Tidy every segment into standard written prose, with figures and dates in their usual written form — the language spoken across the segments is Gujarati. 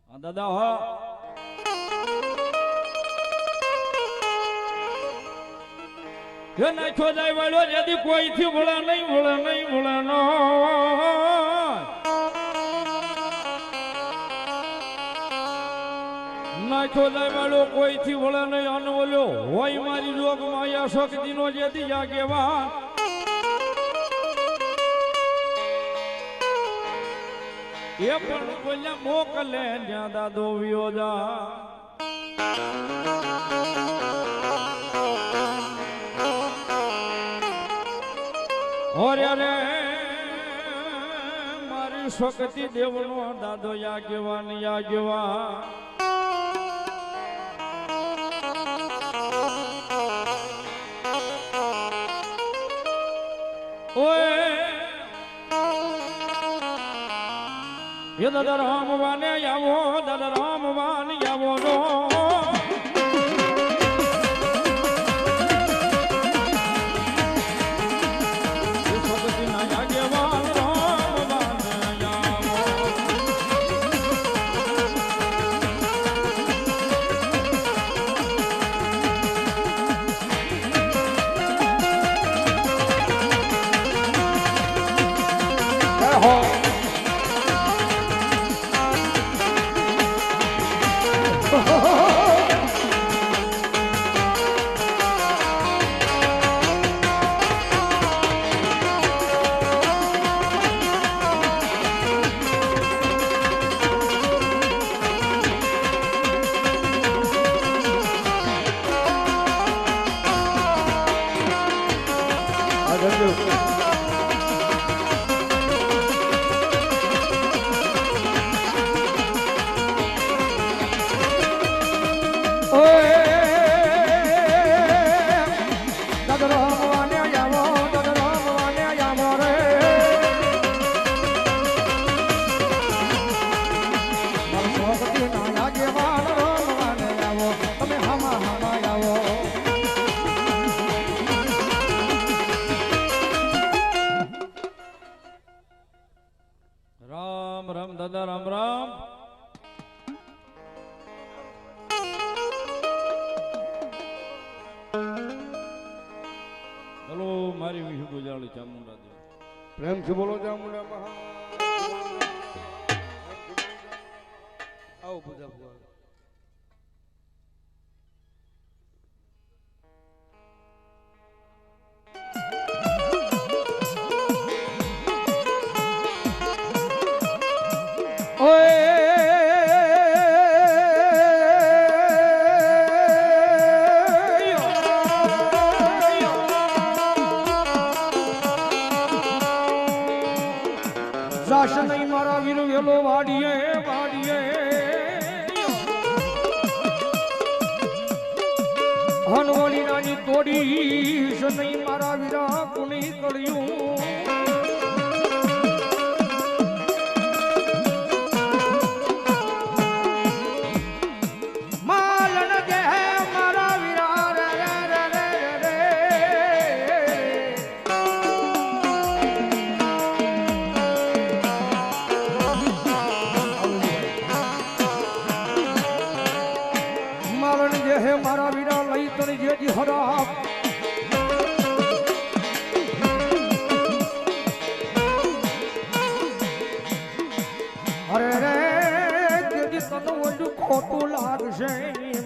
દાદા હો નાખ્યો જાય વાળો જેથી કોઈથી ભળા નહીં ભળાનો નાખ્યો જાય વાળો કોઈથી ભળા નહીં અને ઓલ્યો હોય મારી જોગ માયા શક્તિનો જેથી જાગેવા એ પણ બોલ્યા મોકલે જ્યાં દાદો વિયો જા ઓરે રે મારી શક્તિ દેવનો દાદો યાગેવા ઓય ये दादा राम वाने यावो दादा राम वाने यावो नो દાદા રામ રામ હલો મારી વિહુ ગુજાળી ચામુંડા દેવ પ્રેમથી બોલો ચામુંડા મહા આવો પૂજા ભગવાન નહીં મારા વીર વેલો વાડીએ હનવળી નાની તોડી નહીં મારા વીરા કુણી કળ્યું માલન દે મારા વીરા રે રે રે રે હે મારા વીરા લઈ તને જેજી હરા અરે રે જેજી તને ઓલું ખોટું લાગશે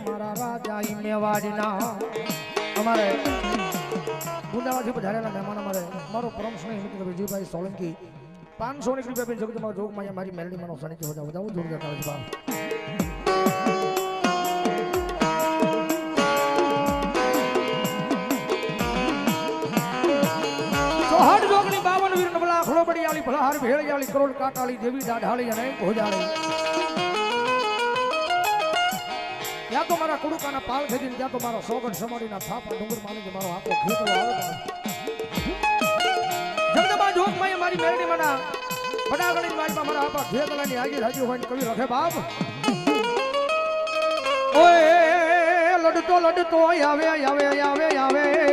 મારા રાજા ઈ મેવાડીના અમારે ગુંદાવાથી પધારેલા મહેમાન અમારે મારો પરમ સ્નેહી મિત્ર વિજયભાઈ સોલંકી 500 ની કૃપા બેન જગત મારા જોગમાં મારી મેલડી માનો સાનિધ્ય વધાવો જોરદાર આવે છે બાપ બડિયાળી ભલાહાર ભેળિયાળી કરોડ કાટાળી દેવી દાઢાળી અને ભોજાળી ત્યાં તો મારા કુડુકાના પાલ ખેજીને ત્યાં તો મારા સોગન સમાડીના થાપા ડુંગર માની મારો આખો ખેતરો આવે જગદંબા જોગમાં મારી મેરડી મના બડાગણી મારીમાં મારા આપા ખેતલાની હાજી હાજી હોય કવિ રખે બાપ ઓય લડતો આવે આવે આવે આવે આવે આવે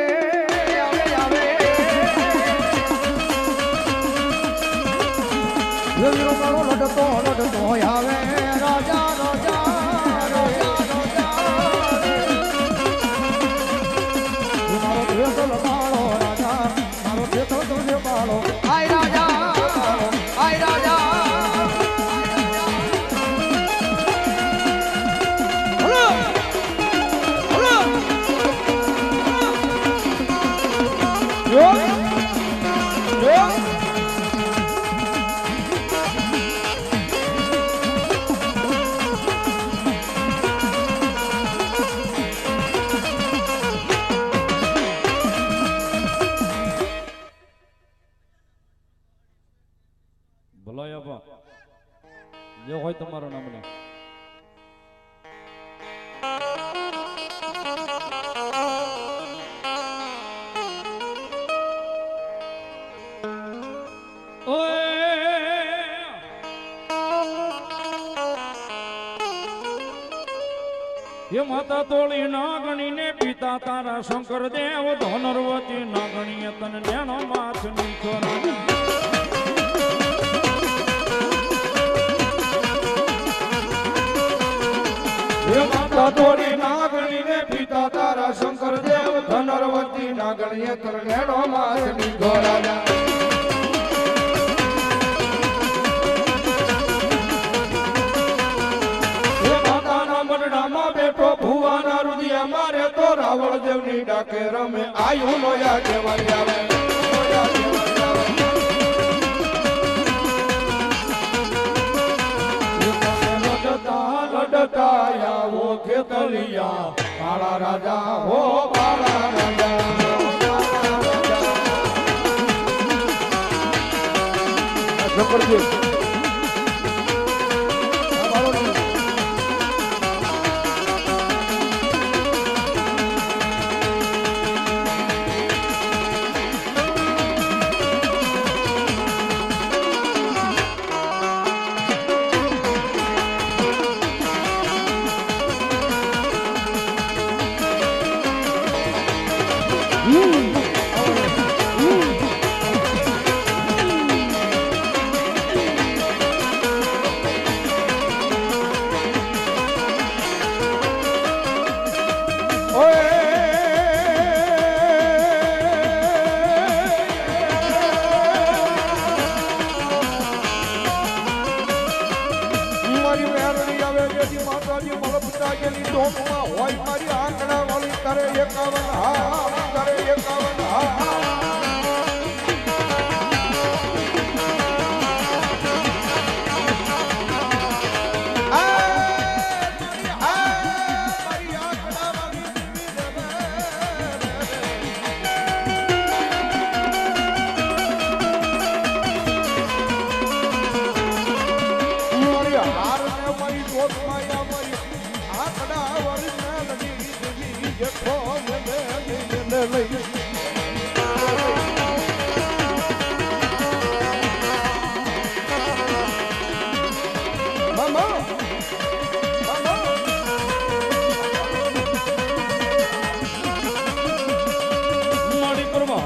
વીરો મારો લડતો લડતો આવે રાજા રાજા રાજા રાજા મારો દેશ લગાડો રાજા મારો દેશ તુજે પાડો આય રાજા આય રાજા ભલાય આપા જે હોય તમારું નામ લે હે માતા તોળી નાગણી ને પિતા તારા શંકર દેવ ધનરવતી નાગણીએ તને નેનો માથ નીચો હે માતા તોરી નાગણી ને પિતા તારા શંકર દેવ ધનરવતી નાગણીએ તરણેનો માથ નીધો રાજા હે માતાના મરડામાં બેઠો ભુવાના રુદિયા મારે તો રાવણ દેવની ડાકે રમે આયુ લોયા કેવાય આવે લોયા કેવાય આવે લડતા આવો ખેતરિયા બાળા રાજા હો બાળા રાજા શંકરજી હોય મારી આંકડા વાળી કરે 51 હા કરે 51 હા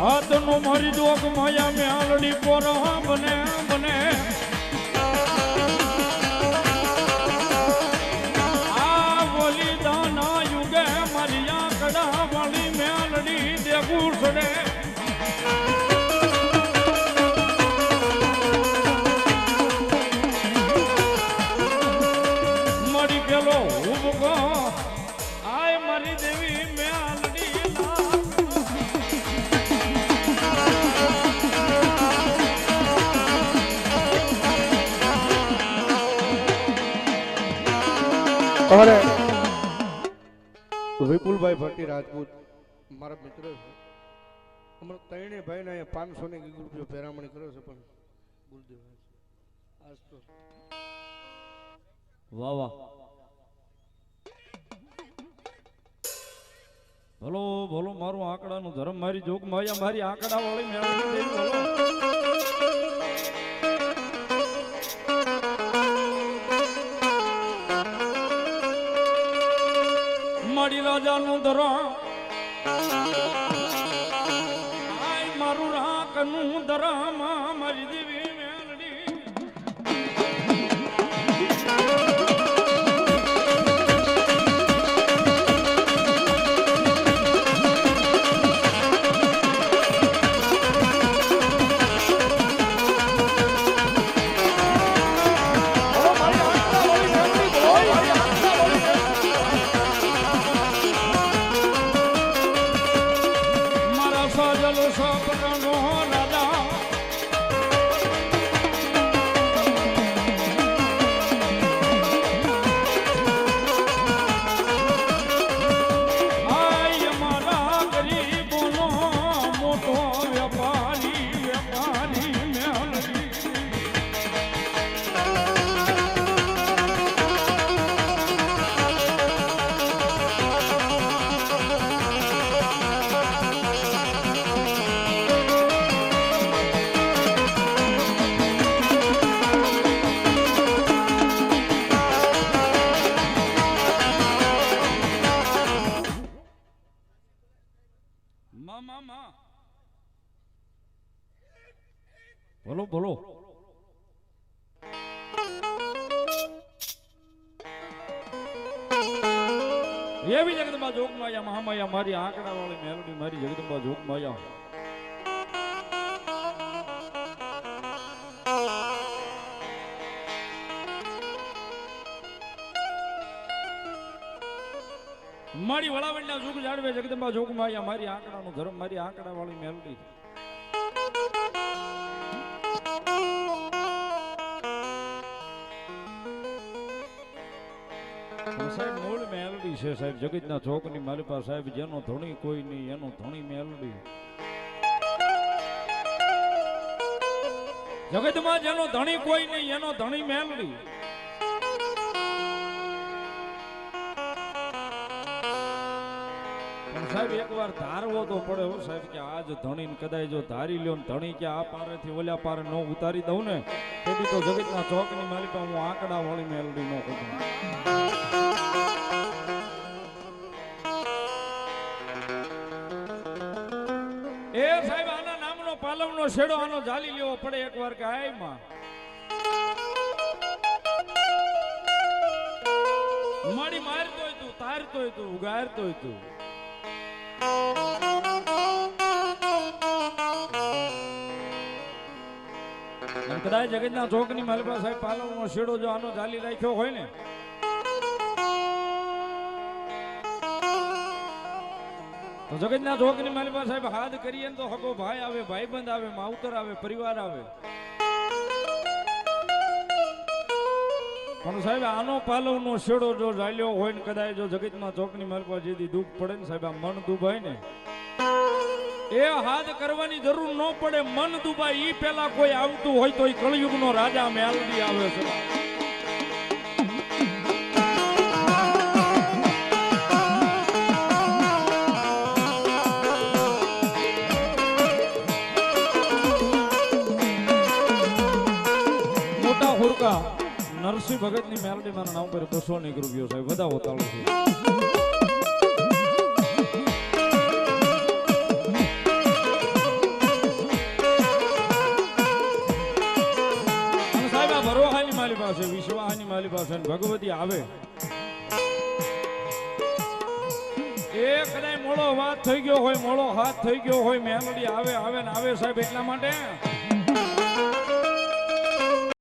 હાથનો મારી દોગ માયા મ્યાલડી પોરા બને બને આ બલિદાના યુગે મારી આંકડા વાળી મ્યાલડી દેવું છડે મારી પેલો ઉભો આય મારી દેવી મ્યાલડી અરે વિપુલભાઈ ભટ્ટી રાજપૂત મારા મિત્ર છે અમારા ત્રણે ભાઈ ને 500 ને રૂપિયો પેરામણી કર્યો છે પણ ગુરુદેવ આજ તો વાહ વાહ ભલો ભલો મારું આંકડાનું ધર્મ મારી જોગ માયા મારી આંકડા વાળી મેળવી ભલો મારી રાજાનું ધરણ આય મારું રાખનું ધરામાં મારી દેવી મેલડી એવી જગદંબા જોગમાયા મહામાયા મારી આંકડા વાળી મેલડી મારી જગદંબા જોગમાયા મારી વળાવણના જોગ જાડવે જગદંબા જોગમાયા મારી આંકડાનો ધર્મ મારી આંકડા વાળી મેલડી સાહેબ મૂળ મેલડી છે સાહેબ જગતના ચોકની મારી પાસે સાહેબ જેનો ધણી કોઈ નહીં એનો ધણી મેલડી જગતમાં જેનો ધણી કોઈ નહીં એનો ધણી મેલડી પણ સાહેબ એકવાર ધારવો તો પડે હો સાહેબ કે આજ ધણી કદાચ જો ધારી લ્યો ને ધણી કે આ પારેથી ઓલા પારે નો ઉતારી દઉં ને તેથી તો જગતના ચોકની મારી પાસે હું આંકડા વાળી મેલડી નો કરું એ સાહેબ આના નામનો પાલવનો શેડો આનો ઝાલી લેવો પડે એકવાર કે આય માં મારી મારતોય તું તારતોય તું ઉગારતોય તું કદાચ જગતના ચોકની મારી પાસે સાહેબ પાલવનો શેડો જો આનો ઝાલી રાખ્યો હોય ને તો જગતના ચોકની મારી પાસે સાહેબ હાથ કરીએ ને તો હકો ભાઈ આવે ભાઈબંધ આવે માવતર આવે પરિવાર આવે પણ સાહેબ આનો પાલવનો શેડો જો ઝાલ્યો હોય ને કદાચ જો જગતમાં ચોકની મારી પાસે જેથી દુઃખ પડે ને સાહેબ આ મન દુભાય ને એ હાથ કરવાની જરૂર ન પડે મન દુભાય ઈ પેલા કોઈ આવતું હોય તો ઈ કળયુગનો રાજા મેલડી આવે છે નરસિંહ ભગત ની મેલડી મારા નામ પર 200 રૂપિયો સાહેબ વધાવો તાળો છે સાહેબ આ ભરોહાની માલી પાસે વિશ્વાહાની માલી પાસે ભગવતી આવે એ કદાચ મોડો વાત થઈ ગયો હોય મોડો હાથ થઈ ગયો હોય મેલડી આવે આવે ને આવે સાહેબ એટલા માટે